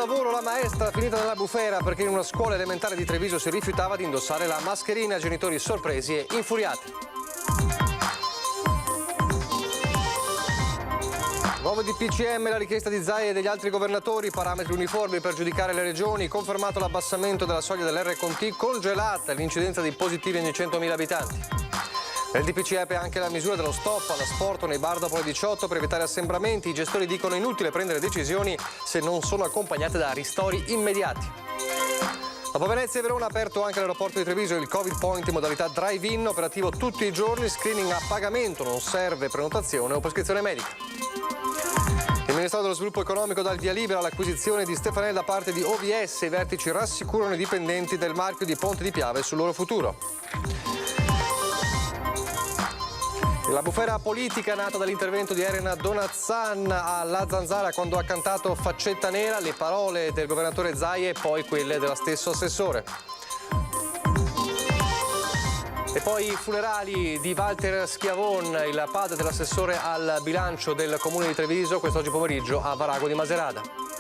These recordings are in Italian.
lavoro la maestra finita nella bufera perché in una scuola elementare di Treviso si rifiutava di indossare la mascherina, genitori sorpresi e infuriati. Nuovo DPCM, la richiesta di Zaia e degli altri governatori, parametri uniformi per giudicare le regioni, confermato l'abbassamento della soglia dell'R-Conti, congelata l'incidenza di positivi ogni 100.000 abitanti. Nel DPCM anche la misura dello stop all'asporto nei bar dopo le 18 per evitare assembramenti. I gestori dicono inutile prendere decisioni se non sono accompagnate da ristori immediati. Dopo Venezia e Verona, aperto anche l'aeroporto di Treviso il Covid Point in modalità drive-in, operativo tutti i giorni, screening a pagamento, non serve prenotazione o prescrizione medica. Il Ministero dello Sviluppo Economico dà il via libera all'acquisizione di Stefanel da parte di OVS. I vertici rassicurano i dipendenti del marchio di Ponte di Piave sul loro futuro. La bufera politica nata dall'intervento di Elena Donazzan alla Zanzara quando ha cantato Faccetta Nera, le parole del governatore Zaia e poi quelle dello stesso assessore. E poi i funerali di Walter Schiavon, il padre dell'assessore al bilancio del comune di Treviso, quest'oggi pomeriggio a Varago di Macerata.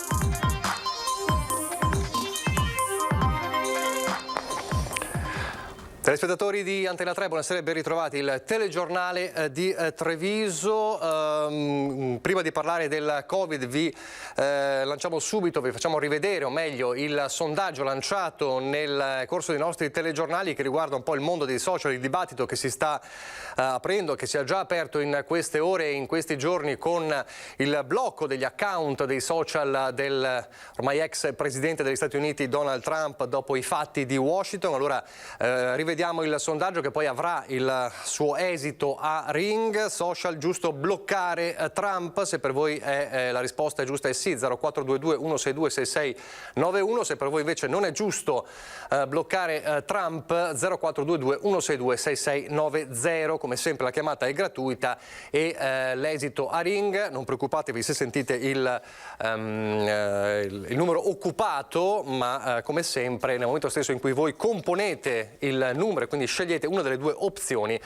Telespettatori di Antena 3, buonasera e ben ritrovati. Il telegiornale di Treviso. Prima di parlare del Covid vi lanciamo subito, vi facciamo rivedere, o meglio, il sondaggio lanciato nel corso dei nostri telegiornali che riguarda un po' il mondo dei social, il dibattito che si sta aprendo, che si è già aperto in queste ore e in questi giorni con il blocco degli account dei social del ormai ex presidente degli Stati Uniti Donald Trump dopo i fatti di Washington. Allora rivediamo il sondaggio che poi avrà il suo esito a Ring. Social, giusto bloccare Trump? Se per voi la risposta è giusta è sì, 0422 162 6691. Se per voi invece non è giusto bloccare Trump, 0422 162 6690. Come sempre la chiamata è gratuita e l'esito a Ring. Non preoccupatevi se sentite il numero occupato, ma come sempre nel momento stesso in cui voi componete il numero, quindi scegliete una delle due opzioni,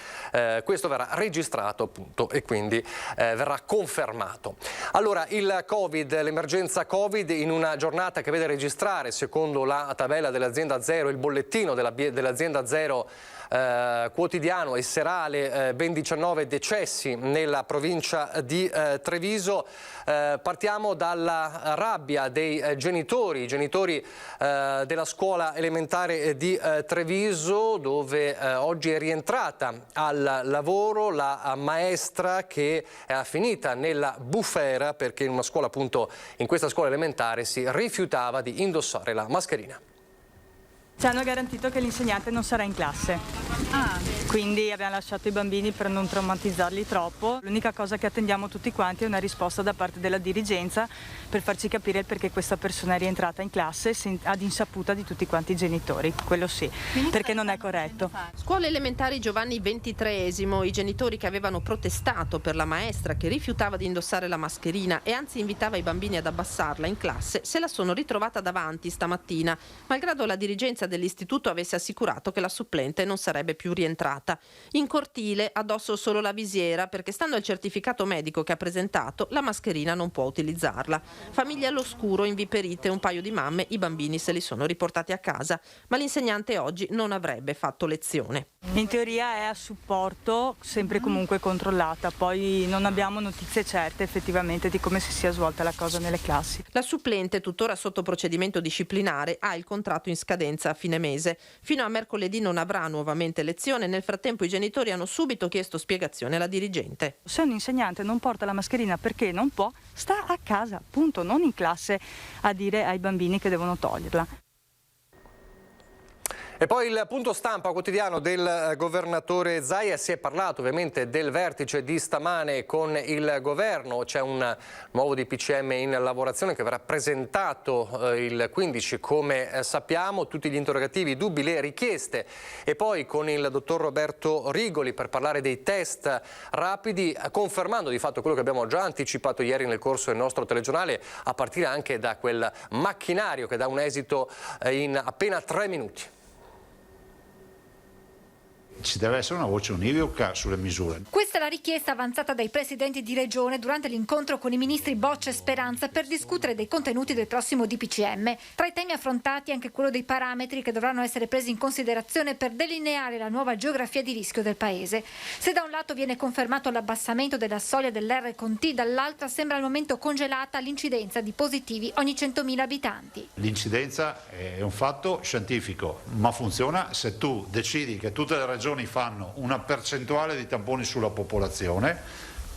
questo verrà registrato appunto e quindi verrà confermato. Allora, il Covid, l'emergenza Covid in una giornata che vede registrare, secondo la tabella dell'azienda Zero, il bollettino dell'azienda Zero quotidiano e serale, ben 19 decessi nella provincia di Treviso. Partiamo dalla rabbia dei genitori, i genitori della scuola elementare di Treviso, dove oggi è rientrata al lavoro la maestra che è finita nella bufera perché in una scuola, appunto in questa scuola elementare, si rifiutava di indossare la mascherina. Ci hanno garantito che l'insegnante non sarà in classe, quindi abbiamo lasciato i bambini per non traumatizzarli troppo. L'unica cosa che attendiamo tutti quanti è una risposta da parte della dirigenza per farci capire il perché questa persona è rientrata in classe ad insaputa di tutti quanti i genitori, quello sì, perché non è corretto. Scuole elementari Giovanni XXIII, i genitori che avevano protestato per la maestra che rifiutava di indossare la mascherina e anzi invitava i bambini ad abbassarla in classe, se la sono ritrovata davanti stamattina, malgrado la dirigenza dell'istituto avesse assicurato che la supplente non sarebbe più rientrata. In cortile addosso solo la visiera perché, stando al certificato medico che ha presentato, la mascherina non può utilizzarla. Famiglie all'oscuro, inviperite un paio di mamme, i bambini se li sono riportati a casa, ma l'insegnante oggi non avrebbe fatto lezione. In teoria è a supporto, sempre comunque controllata, poi non abbiamo notizie certe effettivamente di come si sia svolta la cosa nelle classi. La supplente, tuttora sotto procedimento disciplinare, ha il contratto in scadenza a fine mese. Fino a mercoledì non avrà nuovamente lezione. Nel frattempo i genitori hanno subito chiesto spiegazione alla dirigente. Se un insegnante non porta la mascherina perché non può, sta a casa, appunto, non in classe a dire ai bambini che devono toglierla. E poi il punto stampa quotidiano del governatore Zaia. Si è parlato ovviamente del vertice di stamane con il governo. C'è un nuovo DPCM in lavorazione che verrà presentato il 15, come sappiamo. Tutti gli interrogativi, i dubbi, le richieste. E poi con il dottor Roberto Rigoli per parlare dei test rapidi, confermando di fatto quello che abbiamo già anticipato ieri nel corso del nostro telegiornale, a partire anche da quel macchinario che dà un esito in appena 3 minuti. ci deve essere una voce univoca sulle misure. Questa è la richiesta avanzata dai presidenti di regione durante l'incontro con i ministri Boccia e Speranza per discutere dei contenuti del prossimo DPCM. Tra i temi affrontati anche quello dei parametri che dovranno essere presi in considerazione per delineare la nuova geografia di rischio del paese. Se da un lato viene confermato l'abbassamento della soglia dell'R con T, dall'altra sembra al momento congelata l'incidenza di positivi ogni 100.000 abitanti. L'incidenza è un fatto scientifico, ma funziona se tu decidi che tutte le regioni fanno una percentuale di tamponi sulla popolazione,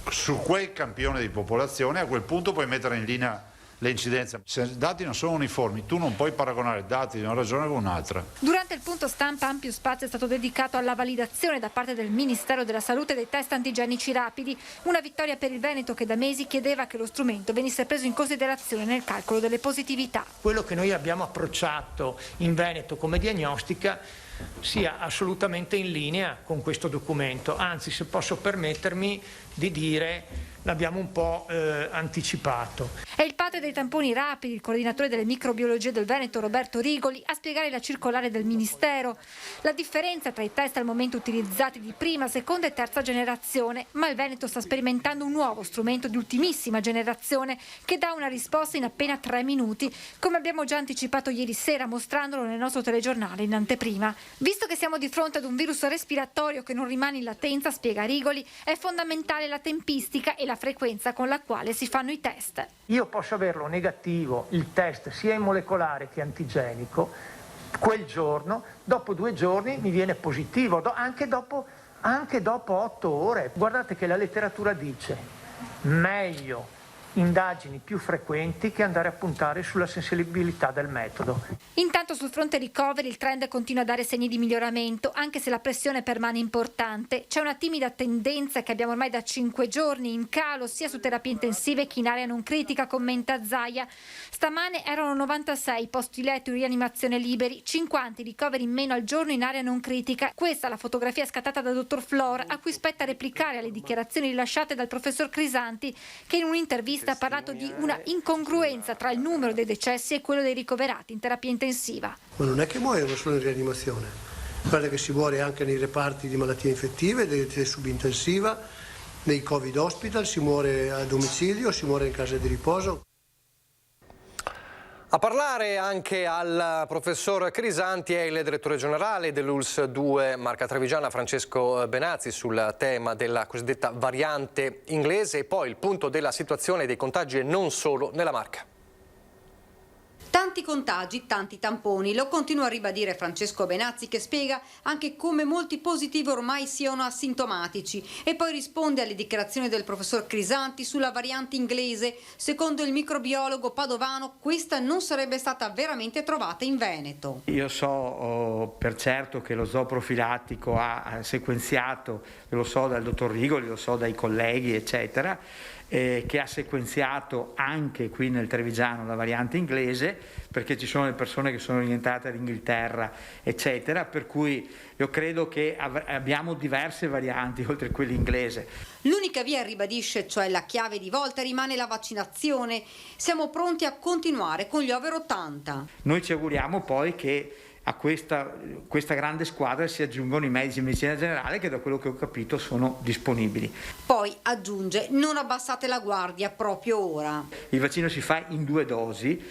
su quel campione di popolazione a quel punto puoi mettere in linea le incidenze. Se i dati non sono uniformi, tu non puoi paragonare i dati di una regione con un'altra. Durante il punto stampa ampio spazio è stato dedicato alla validazione da parte del Ministero della Salute dei test antigenici rapidi, una vittoria per il Veneto che da mesi chiedeva che lo strumento venisse preso in considerazione nel calcolo delle positività. Quello che noi abbiamo approcciato in Veneto come diagnostica sia assolutamente in linea con questo documento, anzi, se posso permettermi di dire, l'abbiamo un po' anticipato. È il padre dei tamponi rapidi, il coordinatore delle microbiologie del Veneto Roberto Rigoli, a spiegare la circolare del Ministero. La differenza tra i test al momento utilizzati di prima, seconda e terza generazione, ma il Veneto sta sperimentando un nuovo strumento di ultimissima generazione che dà una risposta in appena 3 minuti, come abbiamo già anticipato ieri sera mostrandolo nel nostro telegiornale in anteprima. Visto che siamo di fronte ad un virus respiratorio che non rimane in latenza, spiega Rigoli, è fondamentale la tempistica e la frequenza con la quale si fanno i test. Io posso averlo negativo, il test sia in molecolare che antigenico, quel giorno, dopo 2 giorni mi viene positivo, anche dopo 8 ore. Guardate che la letteratura dice meglio indagini più frequenti che andare a puntare sulla sensibilità del metodo. Intanto sul fronte ricoveri il trend continua a dare segni di miglioramento, anche se la pressione permane importante. C'è una timida tendenza che abbiamo ormai da 5 giorni in calo sia su terapie intensive che in area non critica, commenta Zaia. Stamane erano 96 posti letto in rianimazione liberi, 50 ricoveri in meno al giorno in area non critica. Questa è la fotografia scattata da dottor Flor, a cui spetta replicare alle dichiarazioni rilasciate dal professor Crisanti, che in un'intervista ha parlato di una incongruenza tra il numero dei decessi e quello dei ricoverati in terapia intensiva. Ma non è che muoiono solo in rianimazione, guarda che si muore anche nei reparti di malattie infettive, delle subintensiva, nei Covid hospital, si muore a domicilio, si muore in casa di riposo. A parlare anche al professor Crisanti è il direttore generale dell'ULSS 2 Marca Trevigiana, Francesco Benazzi, sul tema della cosiddetta variante inglese e poi il punto della situazione dei contagi e non solo nella Marca. Tanti contagi, tanti tamponi, lo continua a ribadire Francesco Benazzi, che spiega anche come molti positivi ormai siano asintomatici e poi risponde alle dichiarazioni del professor Crisanti sulla variante inglese. Secondo il microbiologo padovano questa non sarebbe stata veramente trovata in Veneto. Io so per certo che lo zooprofilattico ha sequenziato, lo so dal dottor Rigoli, lo so dai colleghi eccetera, che ha sequenziato anche qui nel Trevigiano la variante inglese, perché ci sono le persone che sono rientrate dall'Inghilterra eccetera, per cui io credo che abbiamo diverse varianti oltre a quella inglese. L'unica via, ribadisce, cioè la chiave di volta, rimane la vaccinazione. Siamo pronti a continuare con gli over 80. Noi ci auguriamo poi che a questa grande squadra si aggiungono i medici di medicina generale, che da quello che ho capito sono disponibili. Poi aggiunge: non abbassate la guardia proprio ora. Il vaccino si fa in 2 dosi,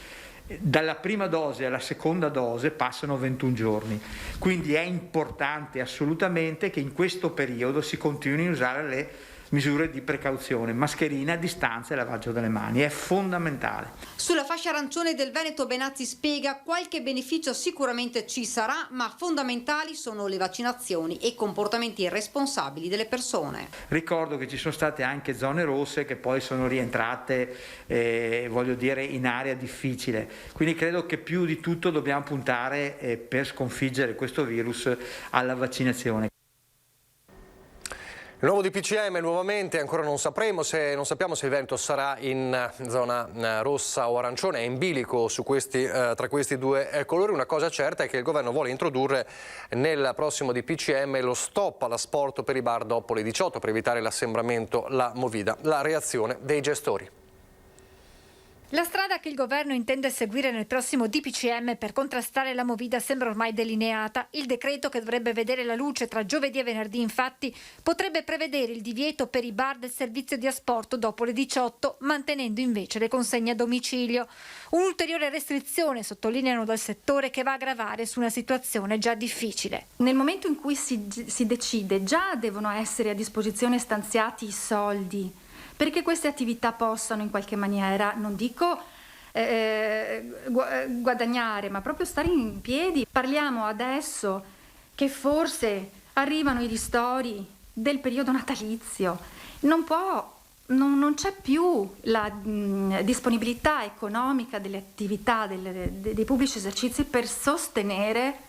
dalla prima dose alla seconda dose passano 21 giorni, quindi è importante assolutamente che in questo periodo si continui a usare le misure di precauzione, mascherina, distanza e lavaggio delle mani, è fondamentale. Sulla fascia arancione del Veneto Benazzi spiega: qualche beneficio sicuramente ci sarà, ma fondamentali sono le vaccinazioni e i comportamenti responsabili delle persone. Ricordo che ci sono state anche zone rosse che poi sono rientrate, voglio dire, in area difficile, quindi credo che più di tutto dobbiamo puntare per sconfiggere questo virus alla vaccinazione. Il nuovo DPCM nuovamente, ancora non sappiamo se il Veneto sarà in zona rossa o arancione, è in bilico su tra questi 2 colori. Una cosa certa è che il governo vuole introdurre nel prossimo DPCM lo stop all'asporto per i bar dopo le 18 per evitare l'assembramento, la movida. La reazione dei gestori. La strada che il governo intende seguire nel prossimo DPCM per contrastare la Movida sembra ormai delineata. Il decreto, che dovrebbe vedere la luce tra giovedì e venerdì, infatti, potrebbe prevedere il divieto per i bar del servizio di asporto dopo le 18, mantenendo invece le consegne a domicilio. Un'ulteriore restrizione, sottolineano dal settore, che va a gravare su una situazione già difficile. Nel momento in cui si decide, già devono essere a disposizione stanziati i soldi perché queste attività possano in qualche maniera, non dico guadagnare, ma proprio stare in piedi. Parliamo adesso che forse arrivano i ristori del periodo natalizio, non c'è più la disponibilità economica delle attività dei pubblici esercizi per sostenere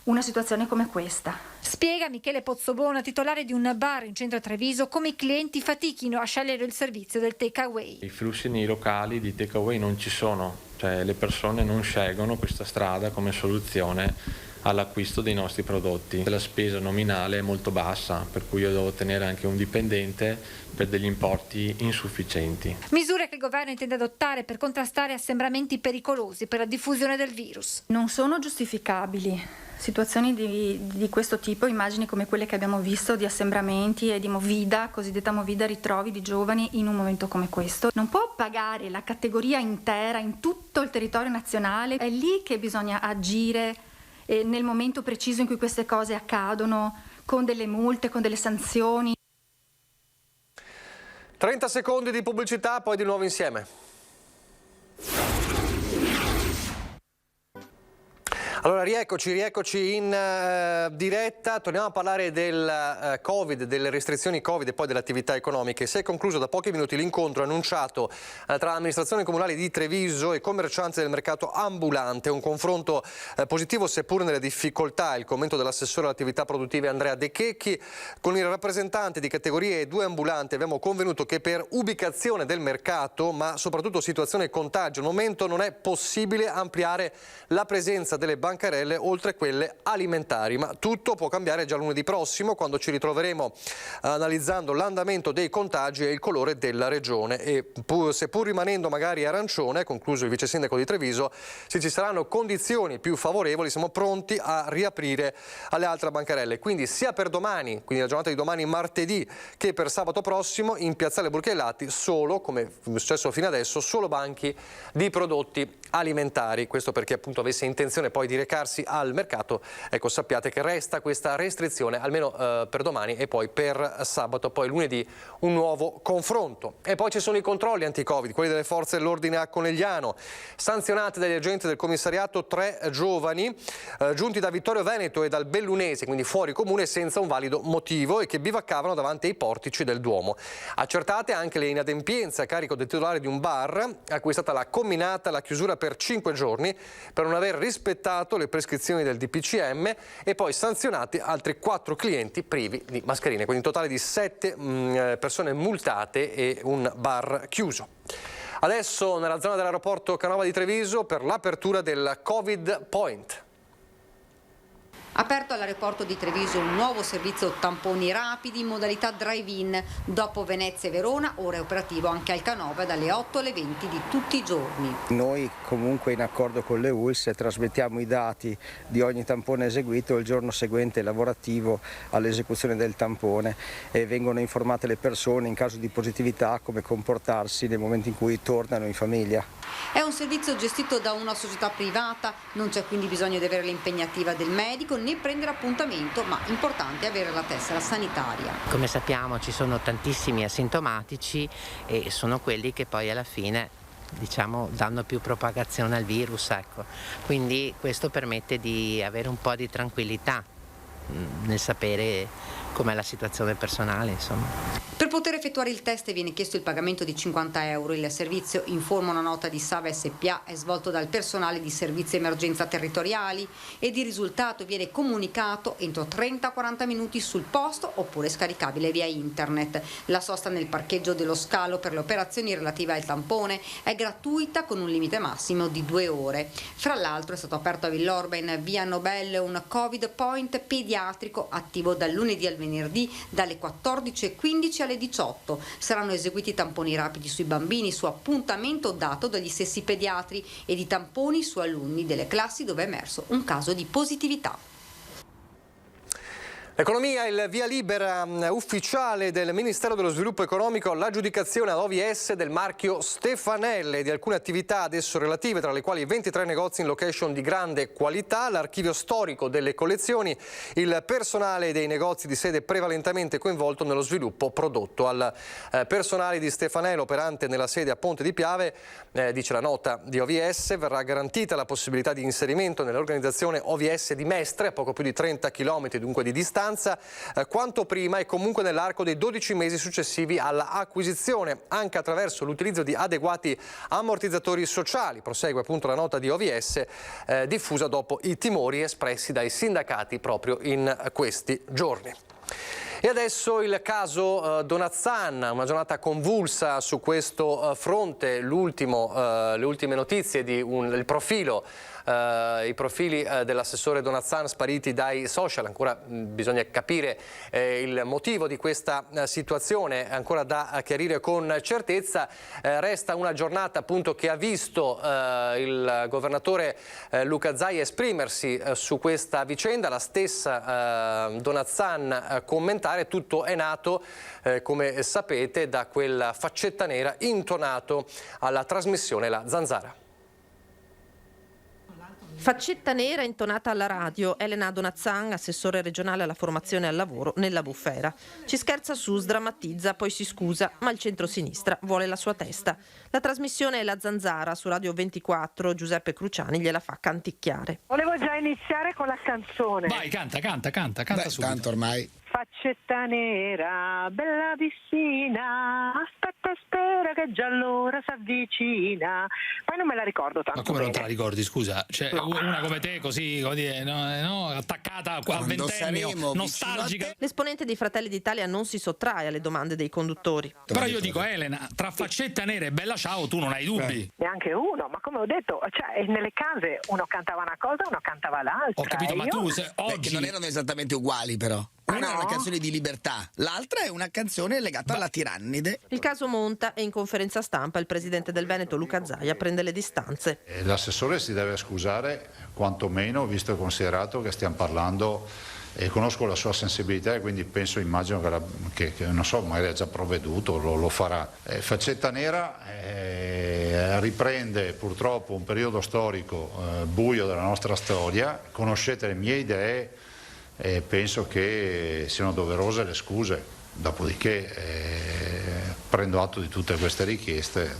una situazione come questa. Spiega Michele Pozzobona, titolare di un bar in centro a Treviso, come i clienti fatichino a scegliere il servizio del takeaway. I flussi nei locali di takeaway non ci sono, cioè le persone non scelgono questa strada come soluzione all'acquisto dei nostri prodotti. La spesa nominale è molto bassa, per cui io devo tenere anche un dipendente per degli importi insufficienti. Misure che il governo intende adottare per contrastare assembramenti pericolosi per la diffusione del virus. Non sono giustificabili situazioni di questo tipo, immagini come quelle che abbiamo visto di assembramenti e di movida, cosiddetta movida ritrovi di giovani in un momento come questo. Non può pagare la categoria intera in tutto il territorio nazionale, è lì che bisogna agire nel momento preciso in cui queste cose accadono, con delle multe, con delle sanzioni. 30 secondi di pubblicità, poi di nuovo insieme. Allora rieccoci in diretta, torniamo a parlare del Covid, delle restrizioni Covid e poi delle attività economiche. Si è concluso da pochi minuti l'incontro annunciato tra l'amministrazione comunale di Treviso e commercianti del mercato ambulante, un confronto positivo seppur nelle difficoltà. Il commento dell'assessore alle attività produttive Andrea De Checchi: con il rappresentante di categorie e 2 ambulanti abbiamo convenuto che per ubicazione del mercato, ma soprattutto situazione e contagio, al momento non è possibile ampliare la presenza delle bancarelle oltre quelle alimentari, ma tutto può cambiare già lunedì prossimo, quando ci ritroveremo analizzando l'andamento dei contagi e il colore della regione. E seppur rimanendo magari arancione, concluso il vice sindaco di Treviso, se ci saranno condizioni più favorevoli siamo pronti a riaprire alle altre bancarelle. Quindi sia per domani, quindi la giornata di domani martedì, che per sabato prossimo in piazzale Burchiellati solo, come è successo fino adesso, solo banchi di prodotti alimentari. Questo perché appunto avesse intenzione poi di recarsi al mercato, ecco, sappiate che resta questa restrizione almeno per domani e poi per sabato, poi lunedì un nuovo confronto. E poi ci sono i controlli anti-Covid, quelli delle forze dell'ordine a Conegliano, sanzionati dagli agenti del commissariato 3 giovani giunti da Vittorio Veneto e dal Bellunese, quindi fuori comune, senza un valido motivo, e che bivaccavano davanti ai portici del Duomo. Accertate anche le inadempienze a carico del titolare di un bar, a cui è stata comminata la chiusura per 5 giorni per non aver rispettato le prescrizioni del DPCM, e poi sanzionati altri 4 clienti privi di mascherine, quindi un totale di 7 persone multate e un bar chiuso. Adesso nella zona dell'aeroporto Canova di Treviso per l'apertura del Covid Point. Aperto all'aeroporto di Treviso un nuovo servizio tamponi rapidi in modalità drive-in. Dopo Venezia e Verona, ora è operativo anche al Canova dalle 8 alle 20 di tutti i giorni. Noi comunque in accordo con le ULSS trasmettiamo i dati di ogni tampone eseguito il giorno seguente lavorativo all'esecuzione del tampone, e vengono informate le persone in caso di positività come comportarsi nel momento in cui tornano in famiglia. È un servizio gestito da una società privata, non c'è quindi bisogno di avere l'impegnativa del medico né prendere appuntamento, ma importante avere la tessera sanitaria. Come sappiamo ci sono tantissimi asintomatici e sono quelli che poi alla fine, diciamo, danno più propagazione al virus, ecco. Quindi questo permette di avere un po' di tranquillità nel sapere com'è la situazione personale, insomma. Per poter effettuare il test viene chiesto il pagamento di 50 euro. Il servizio, informa una nota di Sava SPA, è svolto dal personale di servizi emergenza territoriali ed il risultato viene comunicato entro 30-40 minuti sul posto oppure scaricabile via internet. La sosta nel parcheggio dello scalo per le operazioni relative al tampone è gratuita con un limite massimo di 2 ore. Fra l'altro è stato aperto a Villorba in via Nobel un Covid Point pediatrico attivo dal lunedì al venerdì dalle 14:15 alle 18. Saranno eseguiti tamponi rapidi sui bambini su appuntamento dato dagli stessi pediatri e di tamponi su alunni delle classi dove è emerso un caso di positività. Economia, il via libera ufficiale del Ministero dello Sviluppo Economico all'aggiudicazione ad OVS del marchio Stefanelle e di alcune attività ad esso relative, tra le quali 23 negozi in location di grande qualità, l'archivio storico delle collezioni, il personale dei negozi di sede prevalentemente coinvolto nello sviluppo prodotto. Al personale di Stefanelle operante nella sede a Ponte di Piave, dice la nota di OVS, verrà garantita la possibilità di inserimento nell'organizzazione OVS di Mestre, a poco più di 30 km dunque di distanza, quanto prima e comunque nell'arco dei 12 mesi successivi alla acquisizione, anche attraverso l'utilizzo di adeguati ammortizzatori sociali, prosegue appunto la nota di OVS, diffusa dopo i timori espressi dai sindacati proprio in questi giorni. E adesso il caso Donazzan, una giornata convulsa su questo fronte, le ultime notizie di i profili dell'assessore Donazzan spariti dai social. Ancora bisogna capire il motivo di questa situazione, ancora da chiarire con certezza. Resta una giornata appunto che ha visto il governatore Luca Zaia esprimersi su questa vicenda, la stessa Donazzan commentare. Tutto è nato, come sapete, da quella faccetta nera intonato alla trasmissione La Zanzara. Faccetta nera intonata alla radio, Elena Donazzan, assessore regionale alla formazione e al lavoro nella Bufera. Ci scherza su, sdrammatizza, poi si scusa, ma il centro-sinistra vuole la sua testa. La trasmissione è La Zanzara su Radio 24, Giuseppe Cruciani gliela fa canticchiare. Volevo già iniziare con la canzone. Vai, canta subito. Tanto ormai. Faccetta nera, bella vicina, aspetta e spera che già l'ora s'avvicina. Poi non me la ricordo tanto. Ma come bene. non te la ricordi, scusa? Cioè, no. Una come te, così, come dire, no, attaccata al ventennio, nostalgica. L'esponente di Fratelli d'Italia non si sottrae alle domande dei conduttori. Però io dico, Elena, tra Faccetta nera e Bella Ciao tu non hai dubbi. Neanche uno, ma come ho detto, cioè, nelle case uno cantava una cosa, uno cantava l'altra. Ho capito, ma tu oggi... Che non erano esattamente uguali però. Una è una canzone di libertà, l'altra è una canzone legata alla tirannide. Il caso monta e in conferenza stampa il presidente del Veneto Luca Zaia prende le distanze. L'assessore si deve scusare quantomeno, visto e considerato che stiamo parlando, e conosco la sua sensibilità e quindi immagino che non so, magari ha già provveduto, lo farà. Faccetta nera riprende purtroppo un periodo storico buio della nostra storia. Conoscete le mie idee e penso che siano doverose le scuse, dopodiché prendo atto di tutte queste richieste,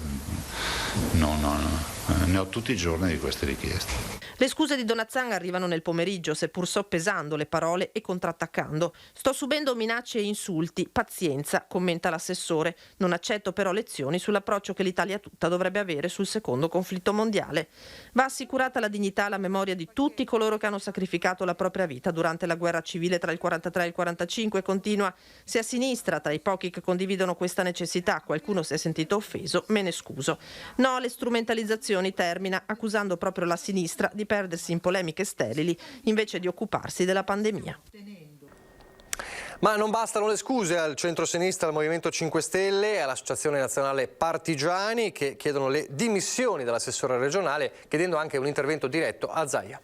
ne ho tutti i giorni di queste richieste. Le scuse di Donazzan arrivano nel pomeriggio, seppur soppesando le parole e contrattaccando. Sto subendo minacce e insulti, pazienza, commenta l'assessore. Non accetto però lezioni sull'approccio che l'Italia tutta dovrebbe avere sul secondo conflitto mondiale. Va assicurata la dignità e la memoria di tutti coloro che hanno sacrificato la propria vita durante la guerra civile tra il 43 e il 45, continua. Se a sinistra, tra i pochi che condividono questa necessità, qualcuno si è sentito offeso, me ne scuso. No alle strumentalizzazioni, termina, accusando proprio la sinistra di perdersi in polemiche sterili invece di occuparsi della pandemia. Ma non bastano le scuse al centro-sinistra, al Movimento 5 Stelle e all'Associazione Nazionale Partigiani, che chiedono le dimissioni dell'assessore regionale, chiedendo anche un intervento diretto a Zaia.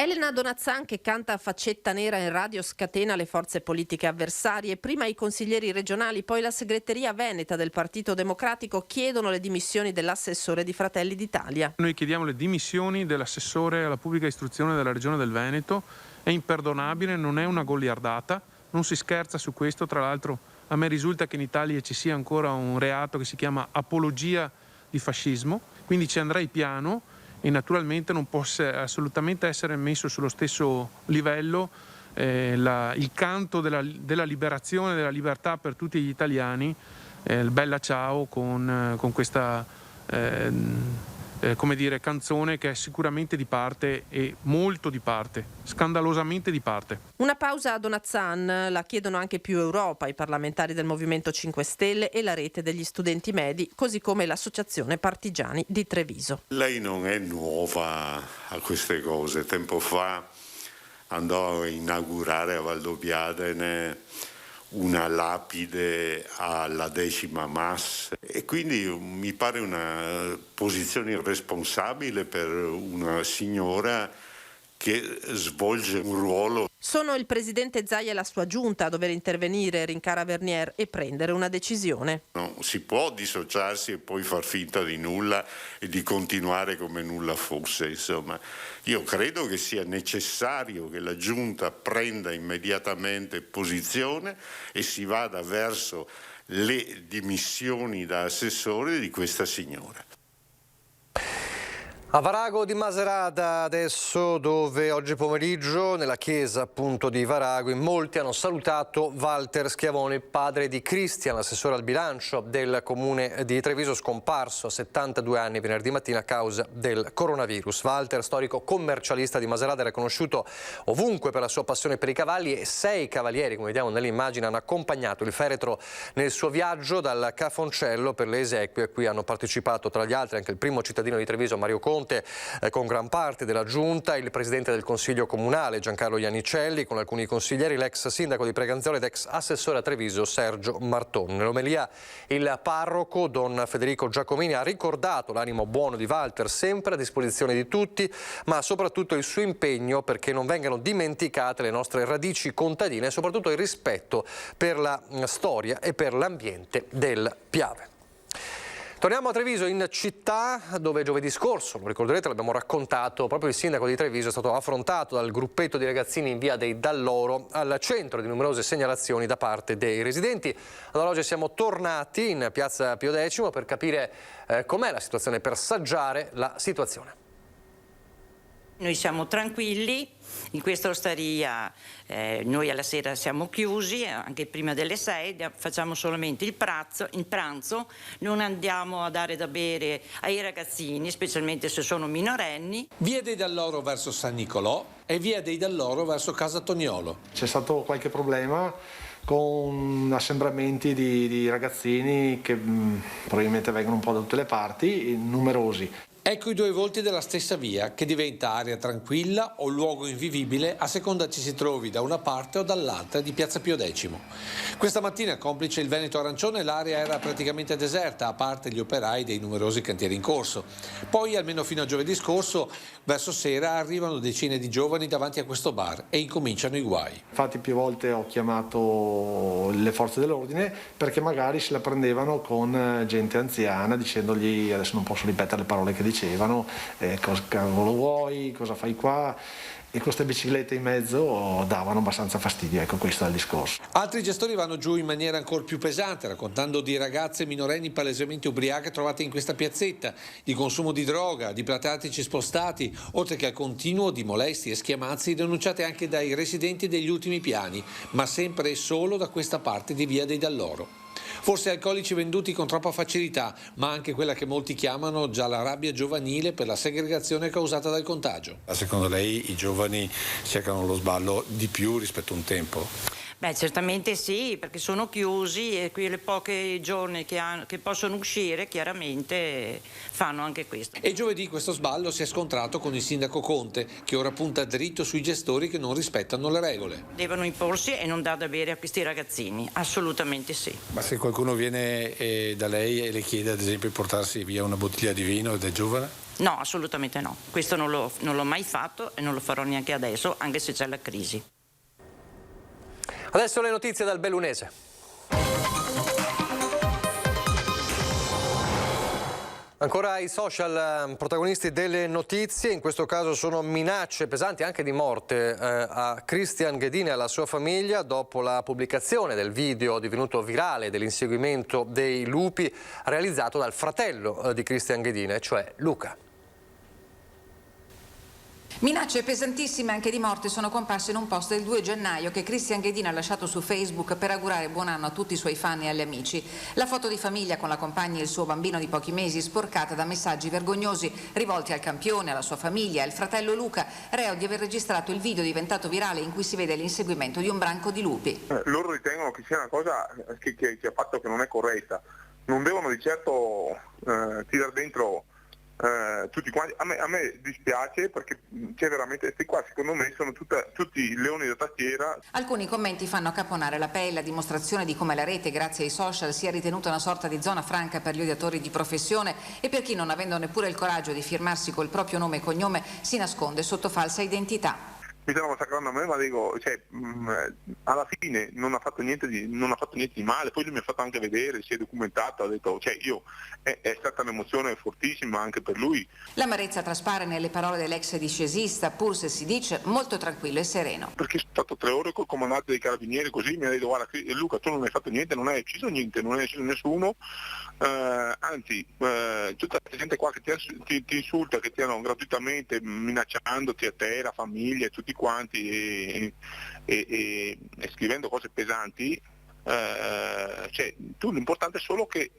Elena Donazzan, che canta Faccetta nera in radio, scatena le forze politiche avversarie. Prima i consiglieri regionali, poi la segreteria veneta del Partito Democratico chiedono le dimissioni dell'assessore di Fratelli d'Italia. Noi chiediamo le dimissioni dell'assessore alla pubblica istruzione della Regione del Veneto. È imperdonabile, non è una goliardata, non si scherza su questo. Tra l'altro a me risulta che in Italia ci sia ancora un reato che si chiama apologia di fascismo, quindi ci andrei piano. E naturalmente non può assolutamente essere messo sullo stesso livello il canto della liberazione, della libertà per tutti gli italiani, il Bella Ciao con questa come dire, canzone che è sicuramente di parte e molto di parte, scandalosamente di parte. Una pausa a Donazzan la chiedono anche Più Europa, i parlamentari del Movimento 5 Stelle e la rete degli studenti medi, così come l'Associazione Partigiani di Treviso. Lei non è nuova a queste cose. Tempo fa andò a inaugurare a Valdobbiadene una lapide alla 10ª Mass, e quindi mi pare una posizione irresponsabile per una signora che svolge un ruolo. Sono il presidente Zaia e la sua giunta a dover intervenire, rincara Vernier, e prendere una decisione. Non si può dissociarsi e poi far finta di nulla e di continuare come nulla fosse. Insomma, io credo che sia necessario che la giunta prenda immediatamente posizione e si vada verso le dimissioni da assessore di questa signora. A Varago di Macerata adesso, dove oggi pomeriggio nella chiesa appunto di Varago in molti hanno salutato Walter Schiavone, padre di Cristian, l'assessore al bilancio del comune di Treviso, scomparso a 72 anni venerdì mattina a causa del coronavirus. Walter, storico commercialista di Macerata, era conosciuto ovunque per la sua passione per i cavalli, e 6 cavalieri, come vediamo nell'immagine, hanno accompagnato il feretro nel suo viaggio dal Cafoncello per le esequie, a cui hanno partecipato tra gli altri anche il primo cittadino di Treviso, Mario Conte, con gran parte della giunta, il presidente del Consiglio Comunale Giancarlo Iannicelli, con alcuni consiglieri, l'ex sindaco di Preganziolo ed ex assessore a Treviso Sergio Marton. Nell'omelia il parroco Don Federico Giacomini ha ricordato l'animo buono di Walter, sempre a disposizione di tutti, ma soprattutto il suo impegno perché non vengano dimenticate le nostre radici contadine e soprattutto il rispetto per la storia e per l'ambiente del Piave. Torniamo a Treviso, in città, dove giovedì scorso, lo ricorderete, l'abbiamo raccontato, proprio il sindaco di Treviso è stato affrontato dal gruppetto di ragazzini in via dei Dall'Oro, al centro di numerose segnalazioni da parte dei residenti. Allora oggi siamo tornati in piazza Pio X per capire com'è la situazione, per saggiare la situazione. Noi siamo tranquilli, in questa osteria noi alla sera siamo chiusi, anche prima delle 6, facciamo solamente il pranzo, non andiamo a dare da bere ai ragazzini, specialmente se sono minorenni. Via dei Dall'Oro verso San Nicolò e via dei Dall'Oro verso Casa Toniolo. C'è stato qualche problema con assembramenti di ragazzini che probabilmente vengono un po' da tutte le parti, numerosi. Ecco i due volti della stessa via, che diventa area tranquilla o luogo invivibile a seconda ci si trovi da una parte o dall'altra di piazza Pio X. Questa mattina, complice il Veneto arancione, l'area era praticamente deserta, a parte gli operai dei numerosi cantieri in corso. Poi, almeno fino a giovedì scorso, verso sera arrivano decine di giovani davanti a questo bar e incominciano i guai. Infatti più volte ho chiamato le forze dell'ordine perché magari se la prendevano con gente anziana dicendogli, adesso non posso ripetere le parole che dicevano, cosa cavolo vuoi, cosa fai qua, e queste biciclette in mezzo davano abbastanza fastidio, ecco, questo è il discorso. Altri gestori vanno giù in maniera ancora più pesante, raccontando di ragazze minorenni palesemente ubriache trovate in questa piazzetta, di consumo di droga, di pratici spostati, oltre che al continuo di molestie e schiamazzi denunciate anche dai residenti degli ultimi piani, ma sempre e solo da questa parte di via dei Dall'Oro. Forse alcolici venduti con troppa facilità, ma anche quella che molti chiamano già la rabbia giovanile per la segregazione causata dal contagio. Secondo lei i giovani cercano lo sballo di più rispetto a un tempo? Beh, certamente sì, perché sono chiusi e quelle poche giorni che possono uscire chiaramente fanno anche questo. E giovedì questo sballo si è scontrato con il sindaco Conte, che ora punta dritto sui gestori che non rispettano le regole. Devono imporsi e non dar da bere a questi ragazzini, assolutamente sì. Ma se qualcuno viene da lei e le chiede ad esempio di portarsi via una bottiglia di vino ed è giovane? No, assolutamente no. Questo non l'ho mai fatto e non lo farò neanche adesso, anche se c'è la crisi. Adesso le notizie dal Bellunese. Ancora i social protagonisti delle notizie, in questo caso sono minacce pesanti anche di morte a Cristian Ghedini e alla sua famiglia dopo la pubblicazione del video divenuto virale dell'inseguimento dei lupi realizzato dal fratello di Cristian Ghedini, cioè Luca. Minacce pesantissime anche di morte sono comparse in un post del 2 gennaio che Cristian Ghedini ha lasciato su Facebook per augurare buon anno a tutti i suoi fan e agli amici. La foto di famiglia con la compagna e il suo bambino di pochi mesi sporcata da messaggi vergognosi rivolti al campione, alla sua famiglia e al fratello Luca, reo di aver registrato il video diventato virale in cui si vede l'inseguimento di un branco di lupi. Loro ritengono che sia una cosa che ha fatto che non è corretta. Non devono di certo tirare dentro tutti quanti. A me dispiace perché c'è veramente, questi qua secondo me sono tutti leoni da tastiera. Alcuni commenti fanno caponare la pelle, a dimostrazione di come la rete, grazie ai social, sia ritenuta una sorta di zona franca per gli odiatori di professione e per chi, non avendo neppure il coraggio di firmarsi col proprio nome e cognome, si nasconde sotto falsa identità. Mi stanno massacrando a me, ma dico, alla fine non ha fatto niente di male, poi lui mi ha fatto anche vedere, si è documentato, ha detto, è stata un'emozione fortissima anche per lui. L'amarezza traspare nelle parole dell'ex discesista, pur se si dice molto tranquillo e sereno. Perché sono stato 3 ore col comandante dei carabinieri, così mi ha detto, guarda Luca, tu non hai fatto niente, non hai ucciso niente, non hai ucciso nessuno, anzi tutta la gente qua che ti insulta, che ti hanno gratuitamente minacciandoti a te, la famiglia e tutti quanti e scrivendo cose pesanti, tu l'importante è solo che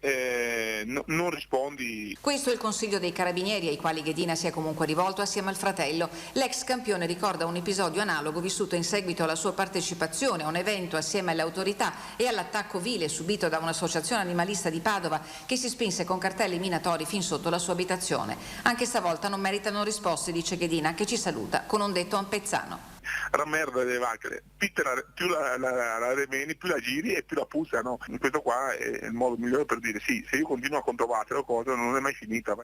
non rispondi. Questo è il consiglio dei carabinieri ai quali Ghedina si è comunque rivolto assieme al fratello. L'ex campione ricorda un episodio analogo vissuto in seguito alla sua partecipazione a un evento assieme alle autorità e all'attacco vile subito da un'associazione animalista di Padova che si spinse con cartelli minatori fin sotto la sua abitazione. Anche stavolta non meritano risposte, dice Ghedina, che ci saluta con un detto ampezzano. La merda delle vacche, più la remeni, più la giri e più la puzzano. Questo qua è il modo migliore per dire sì, se io continuo a controbattere o cosa non è mai finita.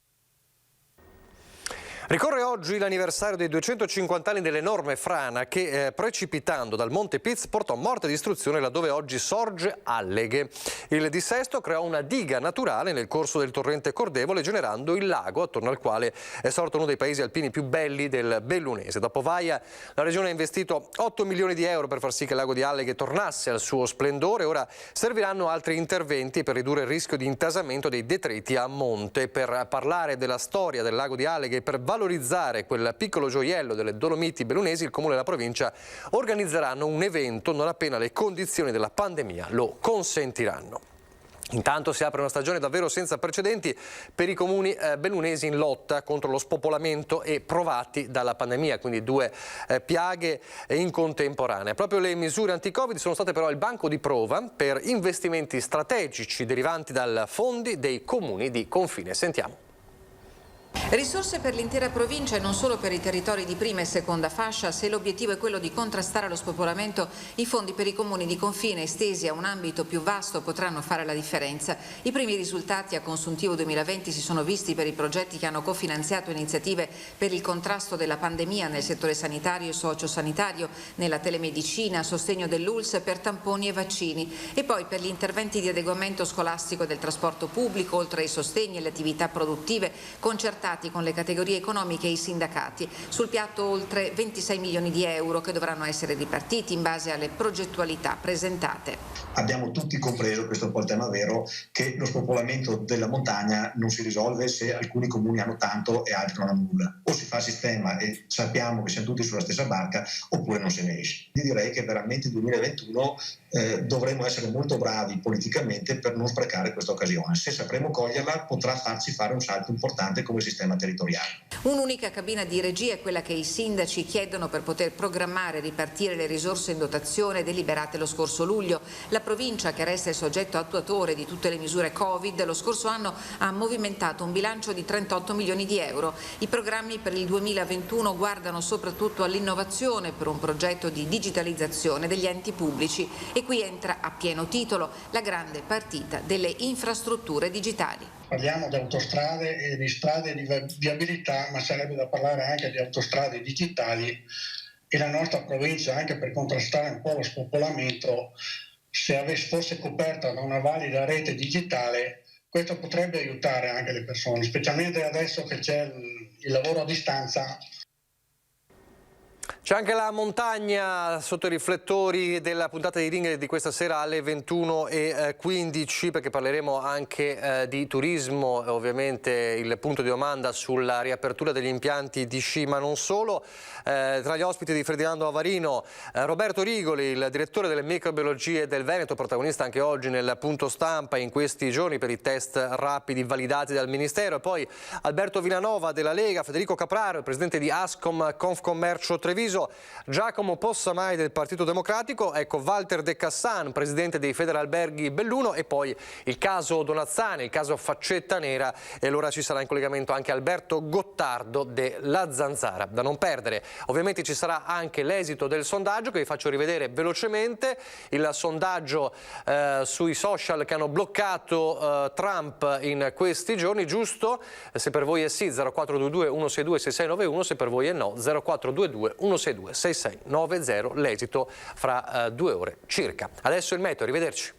Ricorre oggi l'anniversario dei 250 anni dell'enorme frana che, precipitando dal Monte Piz, portò morte e distruzione laddove oggi sorge Alleghe. Il dissesto creò una diga naturale nel corso del torrente Cordevole, generando il lago attorno al quale è sorto uno dei paesi alpini più belli del Bellunese. Dopo Vaia, la regione ha investito 8 milioni di euro per far sì che il lago di Alleghe tornasse al suo splendore. Ora serviranno altri interventi per ridurre il rischio di intasamento dei detriti a monte. Per parlare della storia del lago di Alleghe e per valorizzare quel piccolo gioiello delle Dolomiti bellunesi, il Comune e la provincia organizzeranno un evento non appena le condizioni della pandemia lo consentiranno. Intanto si apre una stagione davvero senza precedenti per i comuni bellunesi in lotta contro lo spopolamento e provati dalla pandemia, quindi 2 piaghe in contemporanea. Proprio le misure anti-Covid sono state però il banco di prova per investimenti strategici derivanti dai fondi dei comuni di confine. Sentiamo. Risorse per l'intera provincia e non solo per i territori di prima e seconda fascia. Se l'obiettivo è quello di contrastare lo spopolamento, i fondi per i comuni di confine estesi a un ambito più vasto potranno fare la differenza. I primi risultati a consuntivo 2020 si sono visti per i progetti che hanno cofinanziato iniziative per il contrasto della pandemia nel settore sanitario e sociosanitario, nella telemedicina, a sostegno dell'ULSS per tamponi e vaccini, e poi per gli interventi di adeguamento scolastico e del trasporto pubblico, oltre ai sostegni e le attività produttive concertate con le categorie economiche e i sindacati. Sul piatto oltre 26 milioni di euro che dovranno essere ripartiti in base alle progettualità presentate. Abbiamo tutti compreso, questo è un po' il tema vero, che lo spopolamento della montagna non si risolve se alcuni comuni hanno tanto e altri non hanno nulla. O si fa il sistema e sappiamo che siamo tutti sulla stessa barca, oppure non se ne esce. Io direi che veramente nel 2021 dovremo essere molto bravi politicamente per non sprecare questa occasione. Se sapremo coglierla, potrà farci fare un salto importante come sistema territoriale. Un'unica cabina di regia è quella che i sindaci chiedono per poter programmare e ripartire le risorse in dotazione deliberate lo scorso luglio. La provincia, che resta il soggetto attuatore di tutte le misure Covid, lo scorso anno ha movimentato un bilancio di 38 milioni di euro. I programmi per il 2021 guardano soprattutto all'innovazione per un progetto di digitalizzazione degli enti pubblici, e qui entra a pieno titolo la grande partita delle infrastrutture digitali. Parliamo di autostrade e di strade di viabilità, ma sarebbe da parlare anche di autostrade digitali, e la nostra provincia, anche per contrastare un po' lo spopolamento, se fosse coperta da una valida rete digitale, questo potrebbe aiutare anche le persone, specialmente adesso che c'è il lavoro a distanza. C'è anche la montagna sotto i riflettori della puntata di Ring di questa sera alle 21:15, perché parleremo anche di turismo, ovviamente il punto di domanda sulla riapertura degli impianti di sci, ma non solo. Tra gli ospiti di Ferdinando Avarino, Roberto Rigoli, il direttore delle microbiologie del Veneto, protagonista anche oggi nel punto stampa in questi giorni per i test rapidi validati dal Ministero, e poi Alberto Villanova della Lega, Federico Capraro, il presidente di Ascom Confcommercio Treviso. Treviso Giacomo Possamai del Partito Democratico, ecco Walter De Cassan, presidente dei Federalberghi Belluno, e poi il caso Donazzani, il caso Faccetta Nera, e allora ci sarà in collegamento anche Alberto Gottardo della Zanzara. Da non perdere, ovviamente ci sarà anche l'esito del sondaggio che vi faccio rivedere velocemente, il sondaggio sui social che hanno bloccato Trump in questi giorni, giusto? Se per voi è sì 0422 162 6691, se per voi è no 0422 162 6690, l'esito fra 2 ore circa. Adesso il meteo, arrivederci.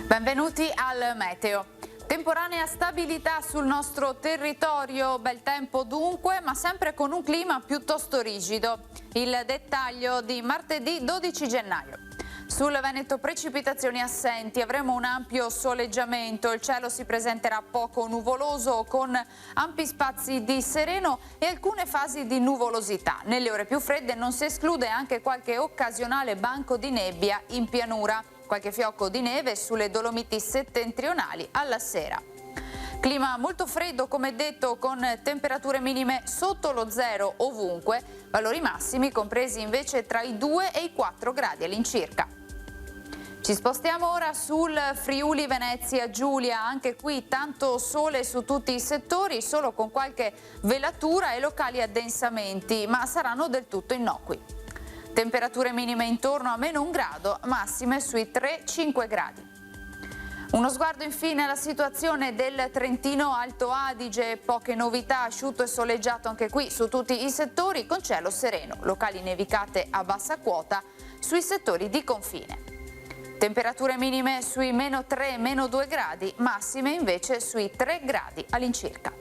Benvenuti al meteo. Temporanea stabilità sul nostro territorio, bel tempo dunque, ma sempre con un clima piuttosto rigido. Il dettaglio di martedì 12 gennaio. Sul Veneto precipitazioni assenti, avremo un ampio soleggiamento, il cielo si presenterà poco nuvoloso con ampi spazi di sereno e alcune fasi di nuvolosità. Nelle ore più fredde non si esclude anche qualche occasionale banco di nebbia in pianura. Qualche fiocco di neve sulle Dolomiti settentrionali alla sera. Clima molto freddo, come detto, con temperature minime sotto lo zero ovunque, valori massimi compresi invece tra i 2 e i 4 gradi all'incirca. Ci spostiamo ora sul Friuli Venezia Giulia, anche qui tanto sole su tutti i settori, solo con qualche velatura e locali addensamenti, ma saranno del tutto innocui. Temperature minime intorno a -1 grado, massime sui 3-5 gradi. Uno sguardo infine alla situazione del Trentino Alto Adige, poche novità, asciutto e soleggiato anche qui su tutti i settori, con cielo sereno, locali nevicate a bassa quota sui settori di confine. Temperature minime sui -3, -2 gradi, massime invece sui 3 gradi all'incirca.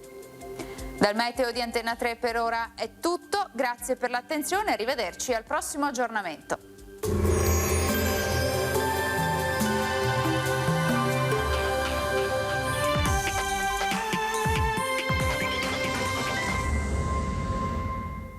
Dal meteo di Antena 3 per ora è tutto, grazie per l'attenzione, arrivederci al prossimo aggiornamento.